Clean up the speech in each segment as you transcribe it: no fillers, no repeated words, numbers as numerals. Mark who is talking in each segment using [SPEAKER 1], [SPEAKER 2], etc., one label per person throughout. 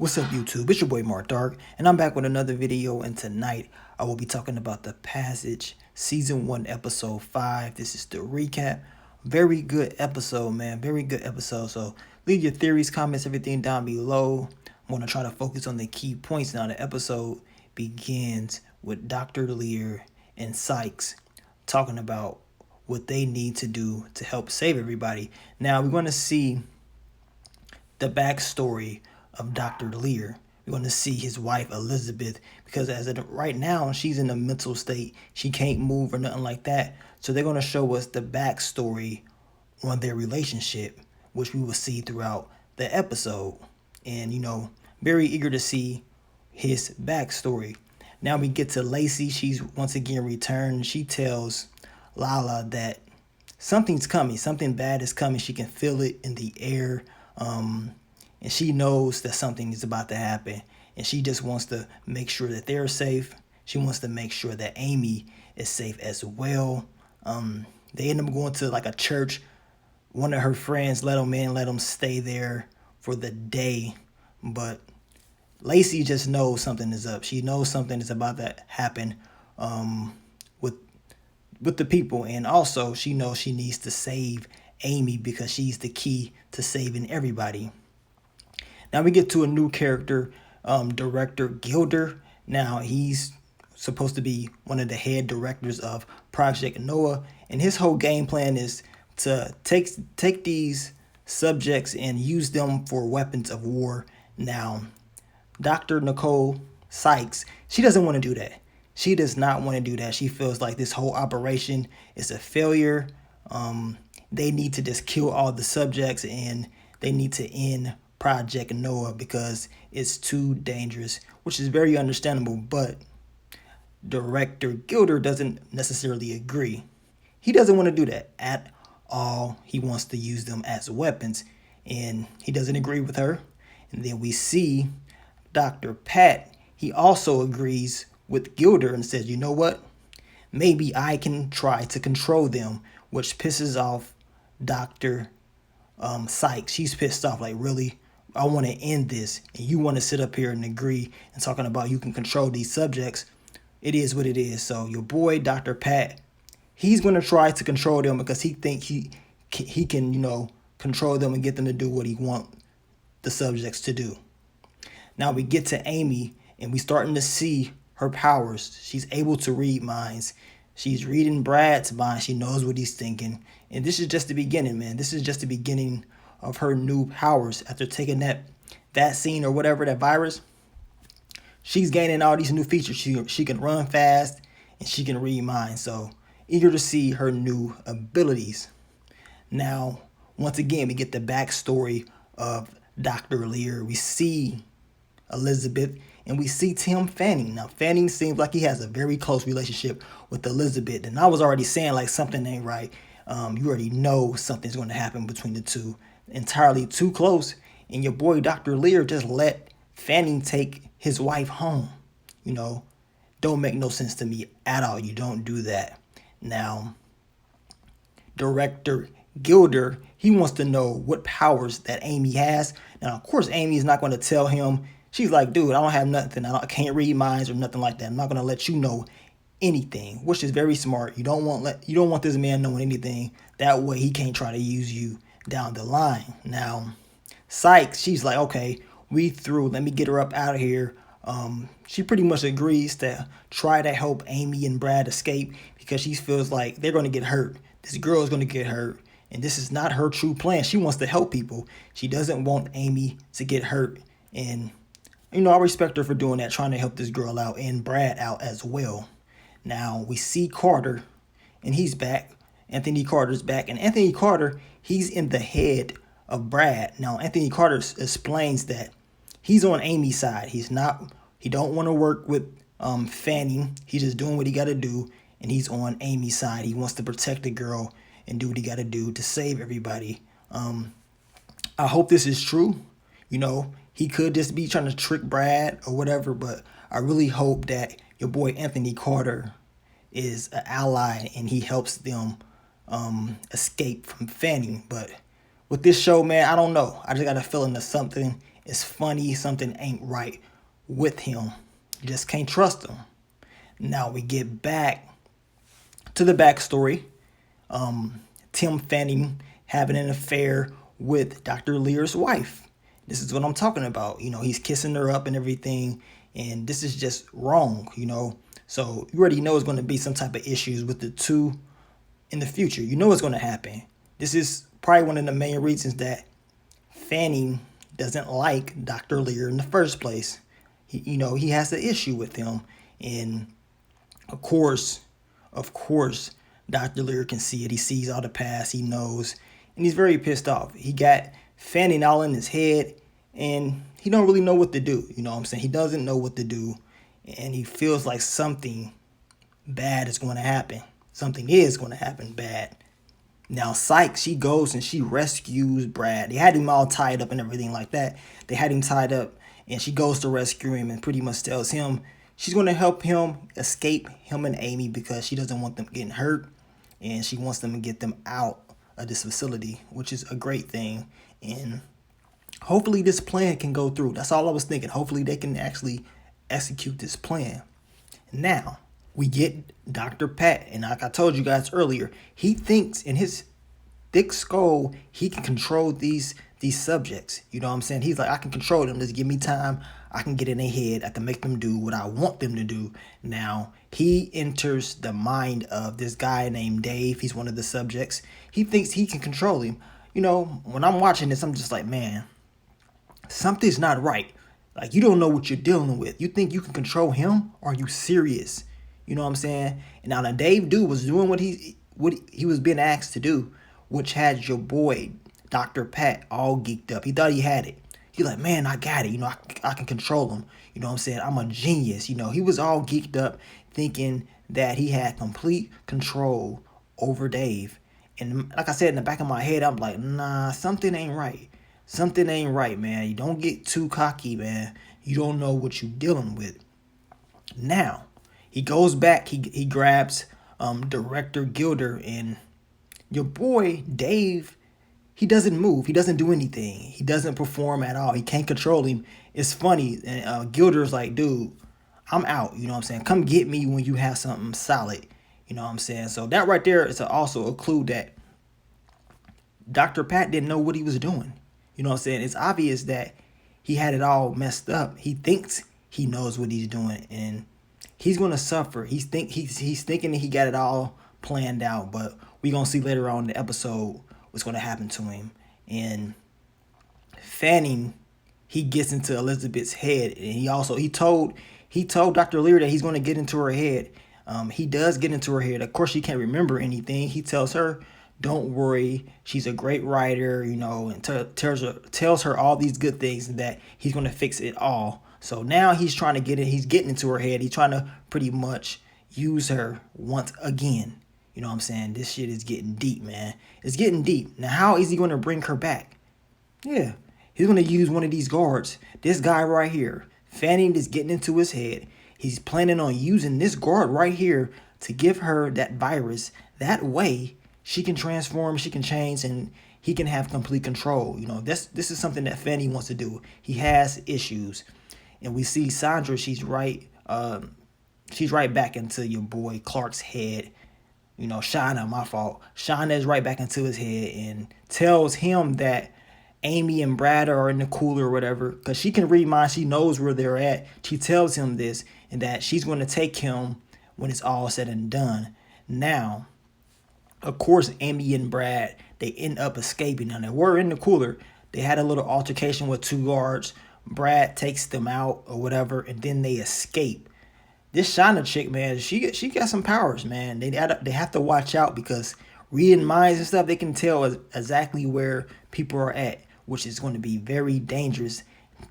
[SPEAKER 1] What's up, YouTube? It's your boy Mark Dark, and I'm back with another video. And tonight I will be talking about The Passage, Season 1, Episode 5. This is the recap. Very good episode, man. Very good episode. So leave your theories, comments, everything down below. I'm going to try to focus on the key points now. The episode begins with Dr. Lear and Sykes talking about what they need to do to help save everybody. Now, we're going to see the backstory of Dr. Lear. We're going to see his wife Elizabeth, because as of right now she's in a mental state. She can't move or nothing like that. So they're going to show us the backstory on their relationship, which we will see throughout the episode. And very eager to see his backstory. Now we get to Lacey. She's once again returned. She tells Lala that something's coming. Something bad is coming. She can feel it in the air. And she knows that something is about to happen. And she just wants to make sure that they're safe. She wants to make sure that Amy is safe as well. They end up going to like a church. One of her friends let them in, let them stay there for the day. But Lacey just knows something is up. She knows something is about to happen with the people. And also she knows she needs to save Amy because she's the key to saving everybody. Now we get to a new character, Director Gilder. Now he's supposed to be one of the head directors of Project Noah, and his whole game plan is to take these subjects and use them for weapons of war. Now, Dr. Nicole Sykes, she doesn't want to do that. She does not want to do that. She feels like this whole operation is a failure. They need to just kill all the subjects, and they need to end Project Noah because it's too dangerous, which is very understandable. But Director Gilder doesn't necessarily agree. He doesn't want to do that at all. He wants to use them as weapons, and he doesn't agree with her. And then we see Dr. Pat. He also agrees with Gilder and says, you know what? Maybe I can try to control them, which pisses off Dr. Sykes. She's pissed off, like, really? I want to end this, and you want to sit up here and agree and talking about you can control these subjects. It is what it is. So your boy, Dr. Pat, he's going to try to control them because he thinks he can, control them and get them to do what he wants the subjects to do. Now we get to Amy, and we starting to see her powers. She's able to read minds. She's reading Brad's mind. She knows what he's thinking. And this is just the beginning, man. This is just the beginning of her new powers. After taking that vaccine or whatever, that virus, she's gaining all these new features. She can run fast and she can read minds. So eager to see her new abilities. Now, once again, we get the backstory of Dr. Lear. We see Elizabeth, and we see Tim Fanning. Now, Fanning seems like he has a very close relationship with Elizabeth, and I was already saying like something ain't right. You already know something's going to happen between the two. Entirely too close, and your boy Dr. Lear just let Fanning take his wife home. Don't make no sense to me at all. You don't do that. Now, Director Gilder, he wants to know what powers that Amy has. Now, of course, Amy is not going to tell him. She's like, dude, I don't have nothing. I can't read minds or nothing like that. I'm not going to let you know anything, which is very smart. You don't want this man knowing anything. That way he can't try to use you down the line. Now, Sykes, she's like, okay, we through. Let me get her up out of here. She pretty much agrees to try to help Amy and Brad escape because she feels like they're going to get hurt. This girl is going to get hurt, and this is not her true plan. She wants to help people. She doesn't want Amy to get hurt, and I respect her for doing that, trying to help this girl out and Brad out as well. Now we see Carter, and he's back. Anthony Carter's back, and Anthony Carter, he's in the head of Brad. Now, Anthony Carter explains that he's on Amy's side. He don't want to work with Fanning. He's just doing what he got to do, and he's on Amy's side. He wants to protect the girl and do what he got to do to save everybody. I hope this is true. He could just be trying to trick Brad or whatever, but I really hope that your boy Anthony Carter is an ally and he helps them escape from Fanning. But with this show, man, I don't know. I just got a feeling that something It's funny, something ain't right with him. You just can't trust him. Now we get back to the backstory. Tim Fanning having an affair with Dr. Lear's wife. This is what I'm talking about. He's kissing her up and everything, and this is just wrong. So you already know it's going to be some type of issues with the two in the future. You know it's going to happen. This is probably one of the main reasons that Fanning doesn't like Dr. Lear in the first place. He has the issue with him, and of course, Dr. Lear can see it. He sees all the past. He knows, and he's very pissed off. He got Fanning all in his head, and he don't really know what to do. You know what I'm saying? He doesn't know what to do, and he feels like something bad is going to happen. Something is going to happen bad. Now, Psych, she goes and she rescues Brad. They had him all tied up and everything like that. They had him tied up, and she goes to rescue him and pretty much tells him she's going to help him escape, him and Amy, because she doesn't want them getting hurt, and she wants them to get them out of this facility, which is a great thing. And hopefully this plan can go through. That's all I was thinking. Hopefully they can actually execute this plan. Now, we get Dr. Pat, and like I told you guys earlier, he thinks in his thick skull he can control these subjects. You know what I'm saying? He's like, I can control them. Just give me time. I can get in their head. I can make them do what I want them to do. Now, he enters the mind of this guy named Dave. He's one of the subjects. He thinks he can control him. When I'm watching this, I'm just like, man, something's not right. Like, you don't know what you're dealing with. You think you can control him? Are you serious? You know what I'm saying? And now the Dave dude was doing what he was being asked to do, which had your boy, Dr. Pat, all geeked up. He thought he had it. He's like, man, I got it. I can control him. You know what I'm saying? I'm a genius. He was all geeked up thinking that he had complete control over Dave. And like I said, in the back of my head, I'm like, nah, something ain't right. Something ain't right, man. You don't get too cocky, man. You don't know what you're dealing with. Now, he goes back. He grabs Director Gilder, and your boy, Dave, he doesn't move. He doesn't do anything. He doesn't perform at all. He can't control him. It's funny. And Gilder's like, dude, I'm out. You know what I'm saying? Come get me when you have something solid. You know what I'm saying? So that right there is also a clue that Dr. Pat didn't know what he was doing. You know what I'm saying? It's obvious that he had it all messed up. He thinks he knows what he's doing, and he's going to suffer. He's thinking that he got it all planned out, but we're going to see later on in the episode what's going to happen to him. And Fanning, he gets into Elizabeth's head, and he told Dr. Lear that he's going to get into her head. He does get into her head. Of course, she can't remember anything. He tells her, don't worry, she's a great writer, and tells her all these good things, and that he's going to fix it all. So now he's trying to he's getting into her head. He's trying to pretty much use her once again. You know what I'm saying? This shit is getting deep, man. It's getting deep. Now, how is he going to bring her back? Yeah, he's going to use one of these guards. This guy right here. Fanning is getting into his head. He's planning on using this guard right here to give her that virus. That way, she can transform, she can change, and he can have complete control. This is something that Fanning wants to do. He has issues. And we see Sandra, she's right back into your boy Clark's head. Shauna, my fault. Shauna is right back into his head and tells him that Amy and Brad are in the cooler or whatever, because she can read minds. She knows where they're at. She tells him this, and that she's going to take him when it's all said and done. Now, of course, Amy and Brad, they end up escaping. Now, they were in the cooler. They had a little altercation with two guards. Brad takes them out or whatever, and then they escape. This Shauna chick, man, she got some powers, man. They have to watch out, because reading minds and stuff, they can tell exactly where people are at, which is going to be very dangerous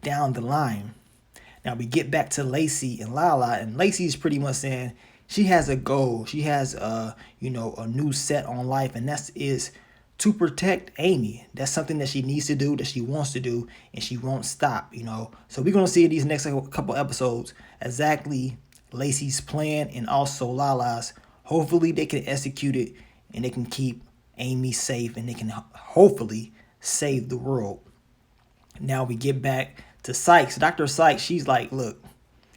[SPEAKER 1] down the line. Now we get back to Lacey and Lala, and Lacey's pretty much saying she has a goal. She has a new set on life, and that is to protect Amy. That's something that she needs to do, that she wants to do, and she won't stop. So we're gonna see in these next couple episodes exactly Lacey's plan and also Lala's. Hopefully they can execute it, and they can keep Amy safe, and they can hopefully save the world. Now we get back to Sykes, Dr. Sykes, she's like, look,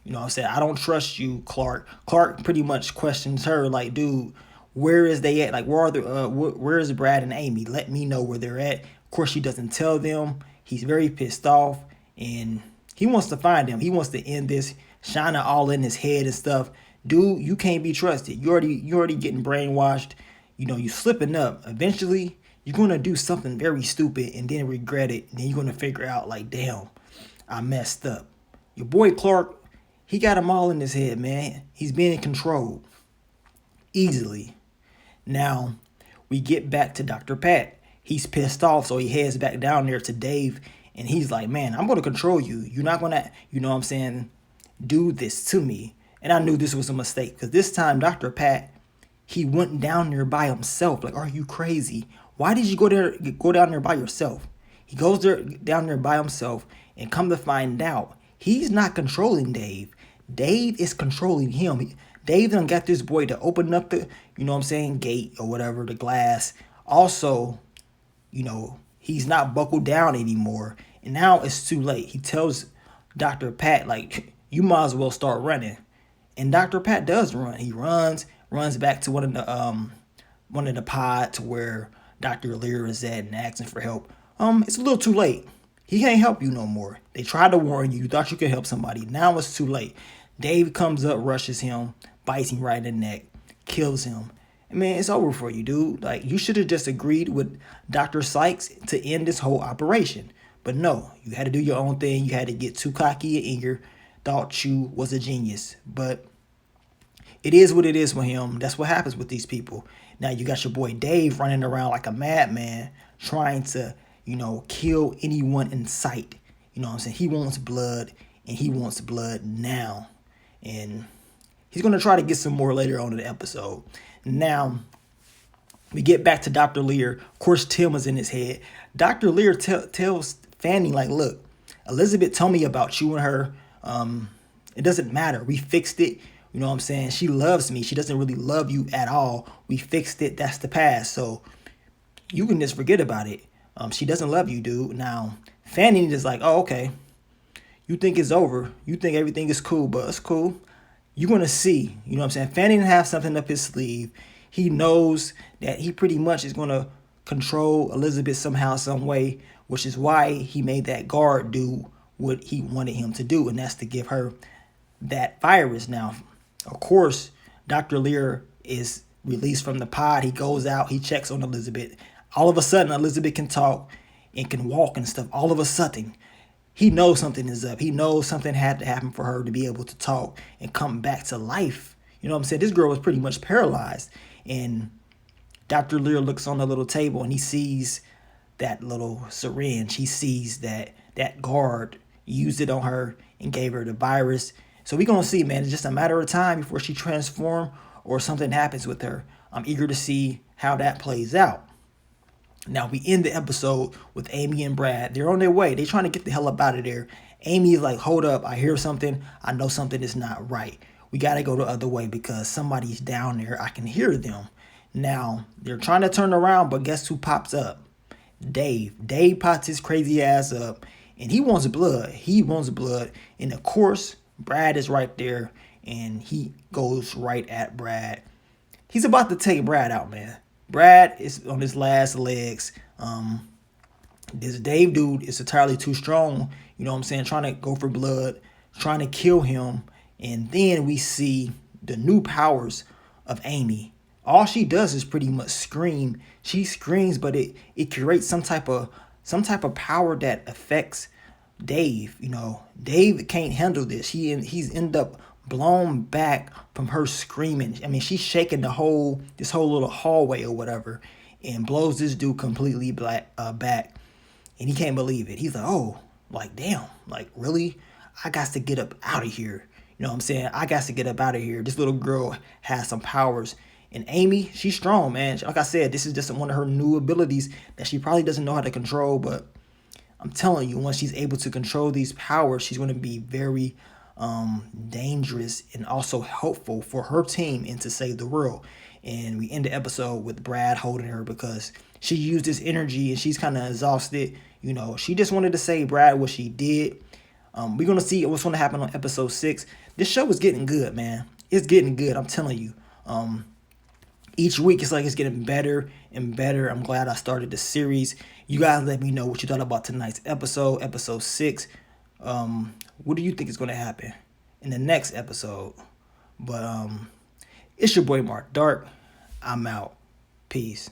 [SPEAKER 1] you know what I'm saying? I don't trust you, Clark. Clark pretty much questions her like, dude, where is they at? Like, where are the where is Brad and Amy? Let me know where they're at. Of course, she doesn't tell them. He's very pissed off, and he wants to find them. He wants to end this, shining all in his head and stuff. Dude, you can't be trusted. You already getting brainwashed. You know, you slipping up. Eventually, you're gonna do something very stupid and then regret it. And then you're gonna figure out like, damn, I messed up. Your boy Clark, he got them all in his head, man. He's being controlled easily. Now, we get back to Dr. Pat. He's pissed off, so he heads back down there to Dave, and he's like, man, I'm going to control you. You're not going to, you know what I'm saying, do this to me. And I knew this was a mistake, because this time Dr. Pat, he went down there by himself. Like, are you crazy? Why did you go down there by yourself? He goes down there by himself, and come to find out, he's not controlling Dave. Dave is controlling him. Dave done got this boy to open up the, you know what I'm saying, gate or whatever, the glass. Also, you know, he's not buckled down anymore. And now it's too late. He tells Dr. Pat, like, you might as well start running. And Dr. Pat does run. He runs back to one of the pods where Dr. Lear is at and asking for help. It's a little too late. He can't help you no more. They tried to warn you. You thought you could help somebody. Now it's too late. Dave comes up, rushes him, bites him right in the neck, kills him. I mean, it's over for you, dude. Like, you should have just agreed with Dr. Sykes to end this whole operation. But no, you had to do your own thing. You had to get too cocky and eager. Thought you was a genius. But it is what it is with him. That's what happens with these people. Now you got your boy Dave running around like a madman, trying to, you know, kill anyone in sight. You know what I'm saying? He wants blood, and he wants blood now. And he's going to try to get some more later on in the episode. Now, we get back to Dr. Lear. Of course, Tim is in his head. Dr. Lear tells Fanny, like, look, Elizabeth told me about you and her. It doesn't matter. We fixed it. You know what I'm saying? She loves me. She doesn't really love you at all. We fixed it. That's the past. So you can just forget about it. She doesn't love you, dude. Now, Fanny is like, oh, okay. You think it's over. You think everything is cool, but it's cool. You're going to see. You know what I'm saying? Fanny didn't have something up his sleeve. He knows that he pretty much is going to control Elizabeth somehow, some way, which is why he made that guard do what he wanted him to do, and that's to give her that virus. Now, of course, Dr. Lear is released from the pod. He goes out. He checks on Elizabeth. All of a sudden, Elizabeth can talk and can walk and stuff. All of a sudden, he knows something is up. He knows something had to happen for her to be able to talk and come back to life. You know what I'm saying? This girl was pretty much paralyzed. And Dr. Lear looks on the little table and he sees that little syringe. He sees that guard used it on her and gave her the virus. So we're going to see, man. It's just a matter of time before she transforms or something happens with her. I'm eager to see how that plays out. Now, we end the episode with Amy and Brad. They're on their way. They're trying to get the hell up out of there. Amy is like, hold up. I hear something. I know something is not right. We got to go the other way because somebody's down there. I can hear them. Now, they're trying to turn around, but guess who pops up? Dave. Dave pops his crazy ass up, and he wants blood. He wants blood. And, of course, Brad is right there, and he goes right at Brad. He's about to take Brad out, man. Brad is on his last legs. This Dave dude is entirely too strong. You know what I'm saying? Trying to go for blood, trying to kill him. And then we see the new powers of Amy. All she does is pretty much scream. She screams, but it creates some type of power that affects Dave. You know, Dave can't handle this. He's end up blown back from her screaming. I mean, she's shaking this whole little hallway or whatever, and blows this dude completely back. And he can't believe it. He's like, oh, like, damn, like, really? I got to get up out of here. You know what I'm saying? I got to get up out of here. This little girl has some powers. And Amy, she's strong, man. Like I said, this is just one of her new abilities that she probably doesn't know how to control. But I'm telling you, once she's able to control these powers, she's going to be very dangerous and also helpful for her team and to save the world. And we end the episode with Brad holding her because she used this energy and she's kind of exhausted. You know, she just wanted to save Brad what she did. We're gonna see what's gonna happen on episode 6. This show is getting good, man. It's getting good. I'm telling you. Each week it's like it's getting better and better. I'm glad I started the series. You guys let me know what you thought about tonight's episode 6. What do you think is gonna happen in the next episode? But it's your boy Mark Dark. I'm out. Peace.